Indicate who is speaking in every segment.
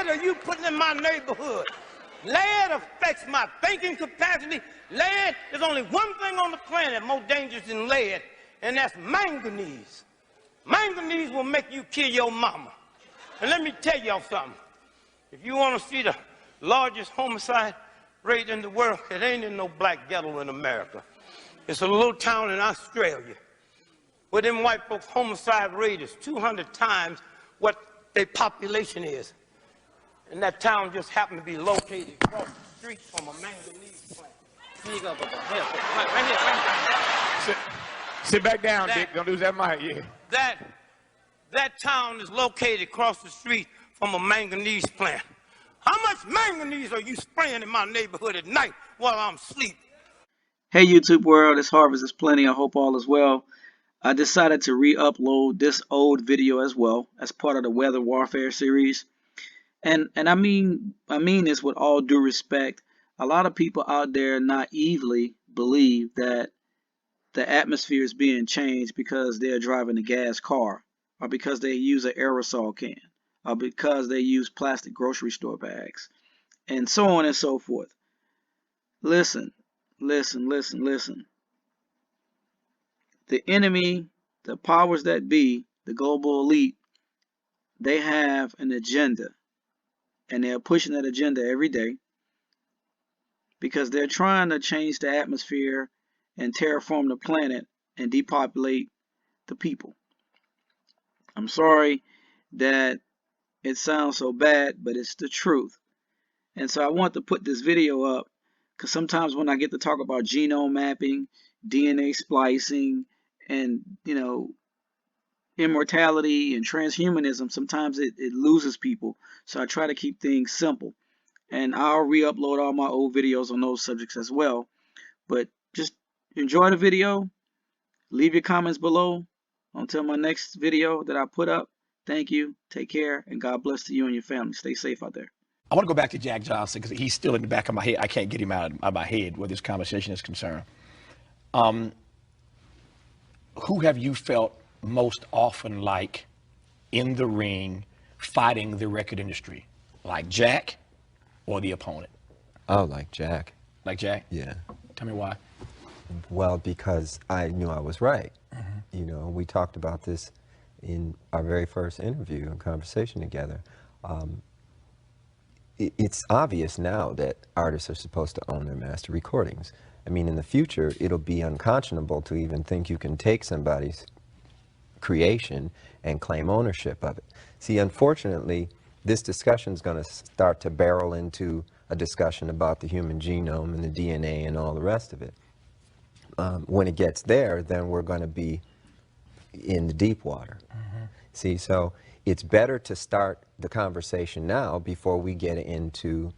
Speaker 1: lead are you putting in my neighborhood? Lead affects my thinking capacity. Lead is only one thing on the planet more dangerous than lead, and that's manganese. Manganese will make you kill your mama. And let me tell y'all something. If you want to see the largest homicide rate in the world, it ain't in no black ghetto in America. It's a little town in Australia where them white folks' homicide rate is 200 times what their population is. And that town just happened to be located across the street from a manganese plant. Here you go, Bubba. Here, right here.
Speaker 2: Sit back down, Dick. Don't lose that mic. Yeah.
Speaker 1: That town is located across the street from a manganese plant. How much manganese are you spraying in my neighborhood at night while I'm asleep?
Speaker 3: Hey YouTube world, it's Harvest is Plenty. I hope all is well. I decided to re-upload this old video as well as part of the weather warfare series. And I mean this with all due respect. A lot of people out there naively believe that the atmosphere is being changed because they're driving a gas car, or because they use an aerosol can, or because they use plastic grocery store bags, and so on and so forth. Listen. The enemy, the powers that be, the global elite, they have an agenda. And they're pushing that agenda every day because they're trying to change the atmosphere and terraform the planet and depopulate the people. I'm sorry that it sounds so bad, but it's the truth. And so I want to put this video up because sometimes when I get to talk about genome mapping, DNA splicing, and immortality and transhumanism, sometimes it loses people. So I try to keep things simple. And I'll re-upload all my old videos on those subjects as well. But just enjoy the video. Leave your comments below. Until my next video that I put up, thank you, take care, and God bless to you and your family. Stay safe out there.
Speaker 2: I want to go back to Jack Johnson because he's still in the back of my head. I can't get him out of my head where this conversation is concerned. Who have you felt most often like in the ring fighting the record industry? Like Jack or the opponent?
Speaker 4: Oh, like Jack.
Speaker 2: Like Jack?
Speaker 4: Yeah.
Speaker 2: Tell me why.
Speaker 4: Well, because I knew I was right.
Speaker 2: Mm-hmm.
Speaker 4: You know, we talked about this in our very first interview and conversation together. It's obvious now that artists are supposed to own their master recordings. I mean, in the future, it'll be unconscionable to even think you can take somebody's creation and claim ownership of it. See, unfortunately, this discussion is going to start to barrel into a discussion about the human genome and the DNA and all the rest of it. When it gets there, then we're going to be in the deep water. Mm-hmm. See, so it's better to start the conversation now before we get into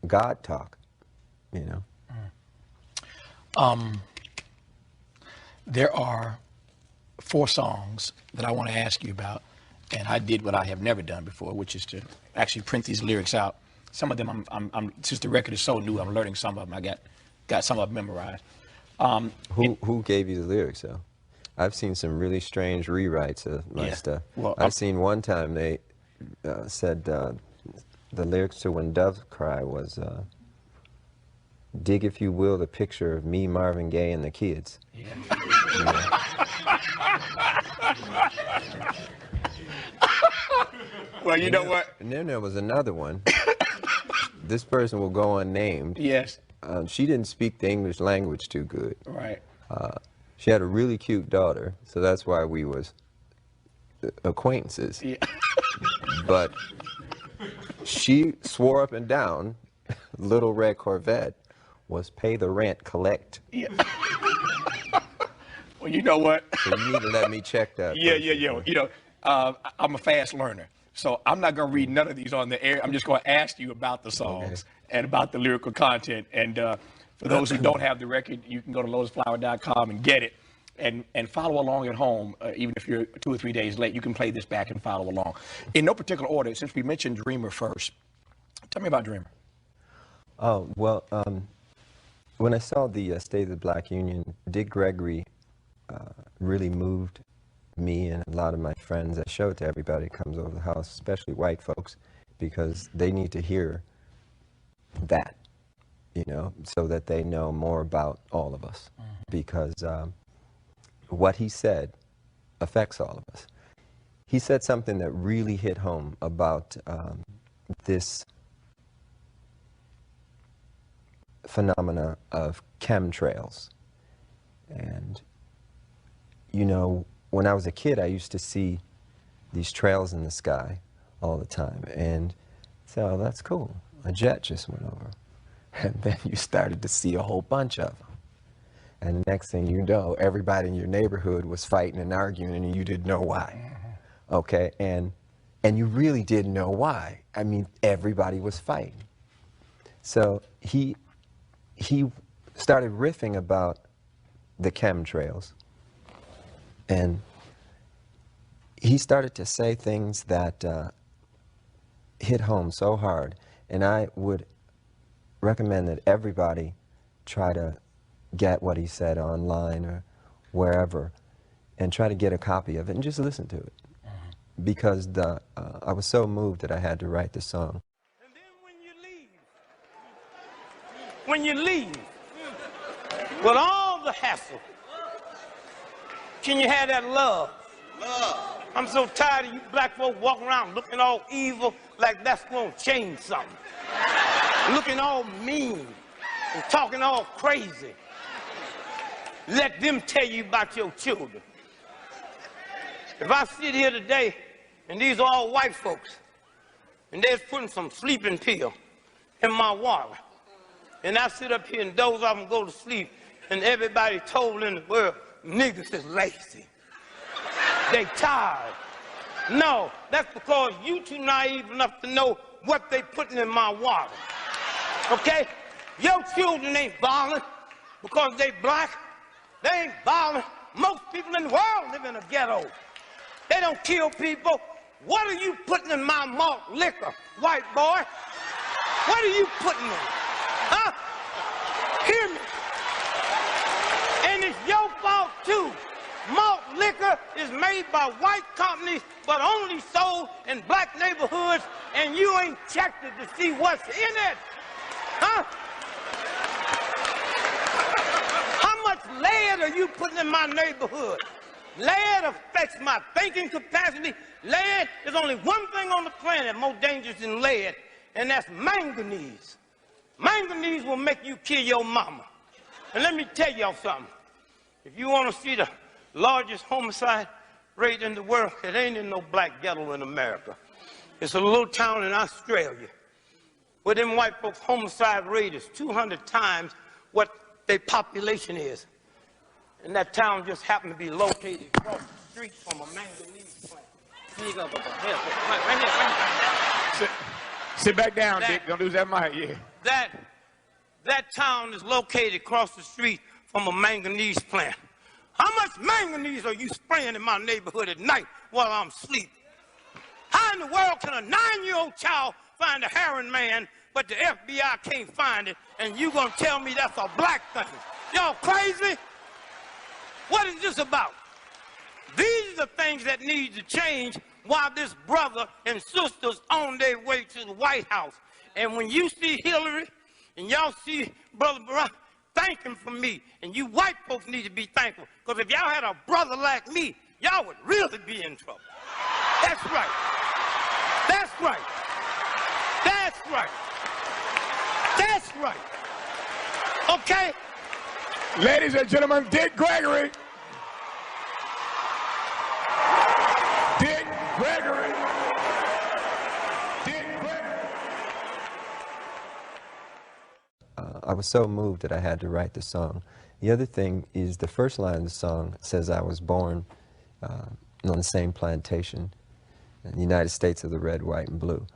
Speaker 4: God talk, you know.
Speaker 2: There are 4 songs that I want to ask you about, and I did what I have never done before, which is to actually print these lyrics out. Some of them, I'm since the record is so new, I'm learning some of them. I got some of them memorized.
Speaker 4: Who gave you the lyrics, though? I've seen some really strange rewrites of my stuff.
Speaker 2: Well,
Speaker 4: I've seen one time they said the lyrics to When Doves Cry was, dig if you will the picture of me, Marvin Gaye, and the kids.
Speaker 2: Yeah. Well, you know what?
Speaker 4: And then there was another one. This person will go unnamed.
Speaker 2: Yes.
Speaker 4: She didn't speak the English language too good.
Speaker 2: Right.
Speaker 4: She had a really cute daughter, so that's why we was acquaintances.
Speaker 2: Yeah.
Speaker 4: But she swore up and down, Little Red Corvette was pay the rent, collect.
Speaker 2: Yeah. Well, you know what?
Speaker 4: So you need to let me check that.
Speaker 2: Yeah. You know, I'm a fast learner, so I'm not going to read none of these on the air. I'm just going to ask you about the songs and about the lyrical content. And for those who don't have the record, you can go to lotusflower.com and get it. And follow along at home, even if you're 2 or 3 days late. You can play this back and follow along. In no particular order, since we mentioned Dreamer first, tell me about Dreamer.
Speaker 4: Oh, well, when I saw the State of the Black Union, Dick Gregory really moved me and a lot of my friends. I show it to everybody who comes over the house, especially white folks. because they need to hear that, you know, so that they know more about all of us. Because what he said affects all of us. He said something that really hit home about this phenomena of chemtrails. And, you know, when I was a kid, I used to see these trails in the sky all the time. And so, oh, that's cool. A jet just went over. And then you started to see a whole bunch of them. And the next thing you know, everybody in your neighborhood was fighting and arguing, and you didn't know why. Okay? And you really didn't know why. I mean, everybody was fighting. So he started riffing about the chemtrails. And he started to say things that hit home so hard. And I would recommend that everybody try to get what he said online or wherever and try to get a copy of it and just listen to it. Because I was so moved that I had to write the song.
Speaker 1: And then when you leave, with all the hassle, can you have that love? Love. I'm so tired of you black folk walking around looking all evil like that's gonna change something. Looking all mean and talking all crazy. Let them tell you about your children. If I sit here today, and these are all white folks, and they're putting some sleeping pill in my water, and I sit up here and doze off and go to sleep, and everybody told in the world, niggas is lazy. They tired. No, that's because you too naive enough to know what they putting in my water. Okay? Your children ain't violent because they black. They ain't violent. Most people in the world live in a ghetto. They don't kill people. What are you putting in my malt liquor, white boy? What are you putting in? Huh? Hear me. And it's your fault too. Malt liquor is made by white companies, but only sold in black neighborhoods, and you ain't checked it to see what's in it. Huh? How much lead are you putting in my neighborhood? Lead affects my thinking capacity. Lead is only one thing on the planet more dangerous than lead, and that's manganese. Manganese will make you kill your mama. And let me tell y'all something. If you want to see the largest homicide rate in the world, it ain't in no black ghetto in America. It's a little town in Australia where them white folks' homicide rate is 200 times what their population is. And that town just happened to be located across the street from a manganese plant. Here you go, right here.
Speaker 2: Sit back down, Dick. Don't lose that mic, yeah.
Speaker 1: That town is located across the street from a manganese plant. How much manganese are you spraying in my neighborhood at night while I'm asleep? How in the world can a 9-year-old child find a heroin man, but the FBI can't find it, and you gonna tell me that's a black thing? Y'all crazy? What is this about? These are the things that need to change while this brother and sisters on their way to the White House. And when you see Hillary and y'all see Brother Barack, thank him for me. And you white folks need to be thankful. Because if y'all had a brother like me, y'all would really be in trouble. That's right. That's right. That's right. That's right. Okay?
Speaker 2: Ladies and gentlemen, Dick Gregory. Dick Gregory. Dick Gregory.
Speaker 4: I was so moved that I had to write the song. The other thing is the first line of the song says I was born on the same plantation in the United States of the red, white, and blue.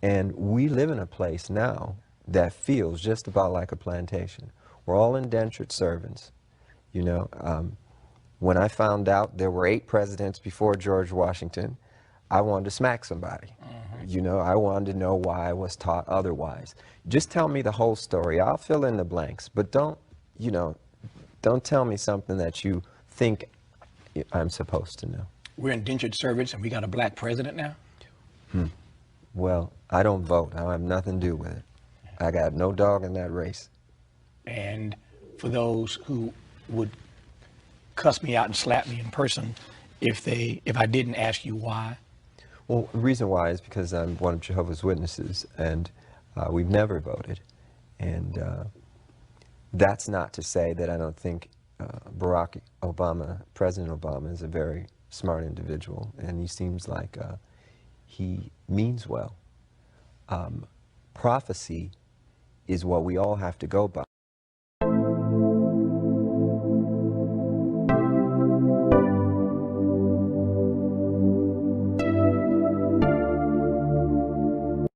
Speaker 4: And we live in a place now that feels just about like a plantation. We're all indentured servants, you know. When I found out there were 8 presidents before George Washington, I wanted to smack somebody. You know, I wanted to know why I was taught otherwise. Just tell me the whole story. I'll fill in the blanks, but don't, you know, don't tell me something that you think I'm supposed to know.
Speaker 2: We're indentured servants and we got a black president now?
Speaker 4: Well, I don't vote. I have nothing to do with it. I got no dog in that race.
Speaker 2: And for those who would cuss me out and slap me in person if I didn't ask you why?
Speaker 4: Well, the reason why is because I'm one of Jehovah's Witnesses, and we've never voted. And that's not to say that I don't think Barack Obama, President Obama, is a very smart individual, and he seems like he means well. Prophecy is what we all have to go by.